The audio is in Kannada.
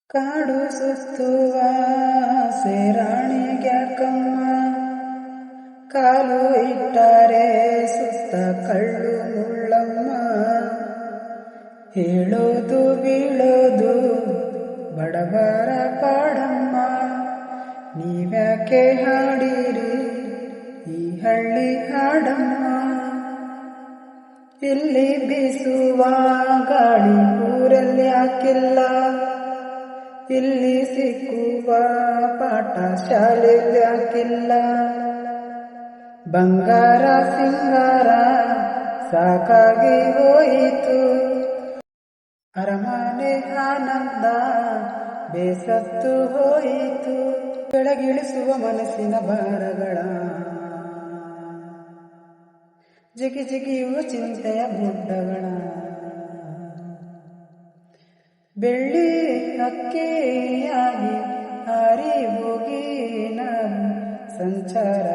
ಕಾಡು ಸುತ್ತುವ ಸೇರಾಣಿಗ್ಯಾಕಮ್ಮ ಕಾಲು ಇಟ್ಟರೆ ಸುತ್ತ ಕಳ್ಳು ಮುಳ್ಳಮ್ಮ. ಹೇಳೋದು ಬೀಳೋದು ಬಡವರ ಪಾಡಮ್ಮ. ನೀವ್ಯಾಕೆ ಹಾಡಿರಿ ಈ ಹಳ್ಳಿ ಹಾಡಮ್ಮ. ಇಲ್ಲಿ ಬೀಸುವ ಗಾಳಿ ಊರಲ್ಲಿ ಯಾಕಿಲ್ಲ, ಇಲ್ಲಿ ಸಿಕ್ಕುವ ಪಾಠ ಶಾಲೆಯಲ್ಲಿ ಯಾಕಿಲ್ಲ. ಬಂಗಾರ ಸಿಂಗಾರ ಸಾಕಾಗಿ ಹೋಯಿತು, ಅರಮನೆ ಆನಂದ ಬೇಸತ್ತು ಹೋಯಿತು. ಕೆಳಗಿಳಿಸುವ ಮನಸ್ಸಿನ ಭಾರಗಳ ಜಿಗಿ ಜಿಗಿಯುವ ಚಿಂತೆಯ ಗುಡ್ಡಗಳ. ಬೆಳ್ಳಿ ಹಕ್ಕಿಯಾಗಿ ಹಾರಿ ಹೋಗಿ ನಾವು ಸಂಚಾರ